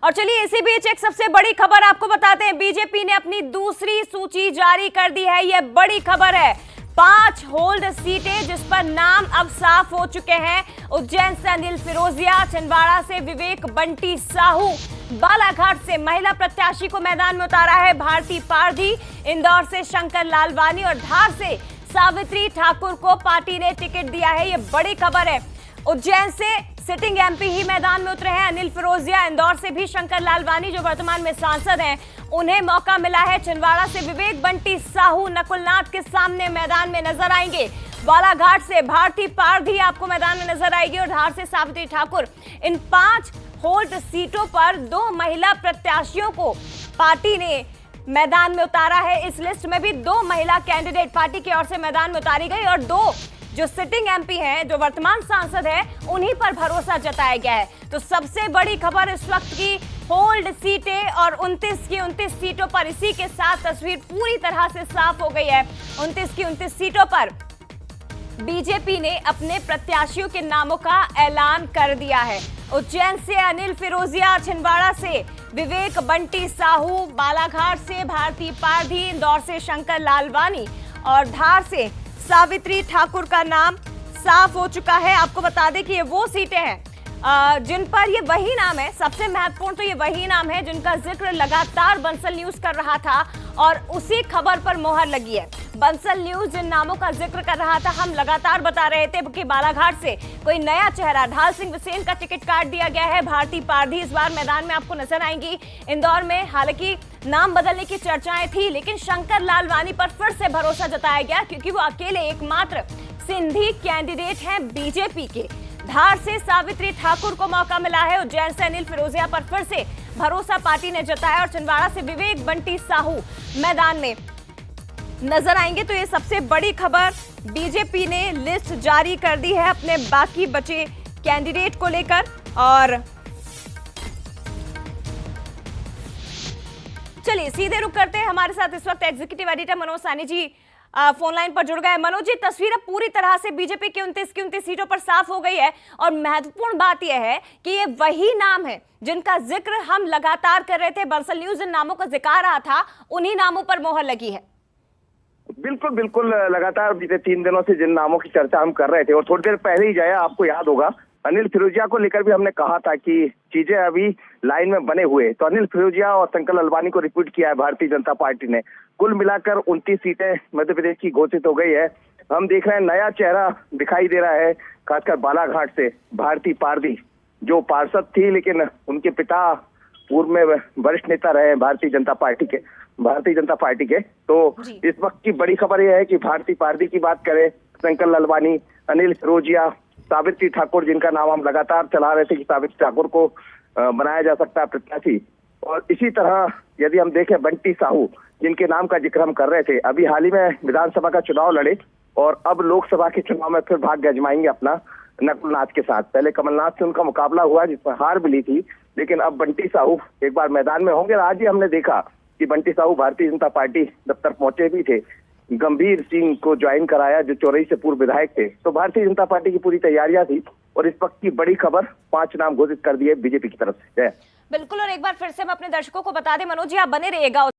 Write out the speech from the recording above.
और चलिए इसी बीच एक सबसे बड़ी खबर आपको बताते हैं। बीजेपी ने अपनी दूसरी सूची जारी कर दी है। यह बड़ी खबर है। 5 होल्ड सीटें जिस पर नाम अब साफ हो चुके हैं। उज्जैन से अनिल फिरोजिया, छिंदवाड़ा से विवेक बंटी साहू, बालाघाट से महिला प्रत्याशी को मैदान में उतारा है भारती पारधी, इंदौर से शंकर लालवानी और धार से सावित्री ठाकुर को पार्टी ने टिकट दिया है। यह बड़ी खबर है। उज्जैन से सिटिंग एमपी ही मैदान में उतरे हैं अनिल फिरोजिया, इंदौर से भी शंकर लालवानी जो वर्तमान में सांसद हैं उन्हें मौका मिला है। छिंदवाड़ा से विवेक बंटी साहू नकुलनाथ के सामने मैदान में नजर आएंगे। बालाघाट से भारती पारधी आपको मैदान में नजर आएगी और धार से सावित्री ठाकुर। इन 5 होल्ड सीटों पर 2 महिला प्रत्याशियों को पार्टी ने मैदान में उतारा है। इस लिस्ट में भी 2 महिला कैंडिडेट पार्टी की ओर से मैदान में उतारी गई और 2 जो सिटिंग एमपी हैं, जो वर्तमान सांसद है, उन्हीं पर भरोसा जताया गया है। तो सबसे बड़ी खबर इस वक्त की होल्ड सीटें और 29 की 29 सीटों पर इसी के साथ तस्वीर पूरी तरह से साफ हो गई है। 29 की 29 सीटों पर बीजेपी ने अपने प्रत्याशियों के नामों का ऐलान कर दिया है। उज्जैन से अनिल फिरोजिया, छिंदवाड़ा से विवेक बंटी साहू, बालाघाट से भारती पारधी, इंदौर से शंकर लालवानी और धार से सावित्री ठाकुर का नाम साफ हो चुका है। आपको बता दें कि ये वो सीटें हैं जिन पर ये वही नाम है, सबसे महत्वपूर्ण तो ये वही नाम है जिनका जिक्र लगातार बंसल न्यूज कर रहा था और उसी खबर पर मोहर लगी है। बंसल न्यूज जिन नामों का जिक्र कर रहा था, हम लगातार बता रहे थे कि बालाघाट से कोई नया चेहरा ढाल सिंह बिसेन का टिकट काट दिया गया है। भारती पारधी इस बार मैदान में आपको नजर आएंगी। इंदौर में हालांकि नाम बदलने की चर्चाएं थी, लेकिन शंकर लालवानी पर फिर से भरोसा जताया गया क्योंकि वो अकेले एकमात्र सिंधी कैंडिडेट हैं बीजेपी के। धार से सावित्री ठाकुर को मौका मिला है। उज्जैन से अनिल फिरोजिया पर फिर से भरोसा पार्टी ने जताया और छिंदवाड़ा से विवेक बंटी साहू मैदान में नजर आएंगे। तो ये सबसे बड़ी खबर, बीजेपी ने लिस्ट जारी कर दी है अपने बाकी बचे कैंडिडेट को लेकर। और चलिए सीधे रुक करते हैं। हमारे साथ इस वक्त एग्जीक्यूटिव एडिटर मनोज सानी जी फोन लाइन पर जुड़ गए। मनोज जी, तस्वीर अब पूरी तरह से बीजेपी की 29 की 29 सीटों पर साफ हो गई है और महत्वपूर्ण बात यह है कि ये वही नाम है जिनका जिक्र हम लगातार कर रहे थे। बंसल न्यूज जिन नामों का जिक्र आ रहा था, उन्हीं नामों पर मोहर लगी है। बिल्कुल बिल्कुल, लगातार बीते 3 दिनों से जिन नामों की चर्चा हम कर रहे थे और थोड़ी देर पहले ही जाया, आपको याद होगा अनिल फिरोजिया को लेकर भी हमने कहा था कि चीजें अभी लाइन में बने हुए। तो अनिल फिरोजिया और शंकर लालवानी को रिपीट किया है भारतीय जनता पार्टी ने। कुल मिलाकर 29 सीटें मध्य प्रदेश की घोषित हो गई है। हम देख रहे हैं नया चेहरा दिखाई दे रहा है, खासकर बालाघाट से भारती पारधी, जो पार्षद थी लेकिन उनके पिता पूर्व में वरिष्ठ नेता रहे भारतीय जनता पार्टी के। तो इस वक्त की बड़ी खबर यह है कि भारती पारधी की बात करें, शंकर लालवानी, अनिल फिरोजिया, सावित्री ठाकुर, जिनका नाम हम लगातार चला रहे थे कि सावित्री ठाकुर को बनाया जा सकता है प्रत्याशी। और इसी तरह यदि हम देखें बंटी साहू, जिनके नाम का जिक्र हम कर रहे थे, अभी हाल ही में विधानसभा का चुनाव लड़े और अब लोकसभा के चुनाव में फिर भाग्य आजमाएंगे अपना नकुलनाथ के साथ। पहले कमलनाथ से उनका मुकाबला हुआ जिसमें हार मिली थी, लेकिन अब बंटी साहू एक बार मैदान में होंगे। आज ही हमने देखा कि बंटी साहू भारतीय जनता पार्टी दफ्तर पहुंचे भी थे, गंभीर सिंह को ज्वाइन कराया जो चौरई से पूर्व विधायक थे। तो भारतीय जनता पार्टी की पूरी तैयारियां थी और इस वक्त की बड़ी खबर 5 नाम घोषित कर दिए बीजेपी की तरफ से। बिल्कुल, और एक बार फिर से हम अपने दर्शकों को बता दें, मनोज जी आप बने रहिएगा।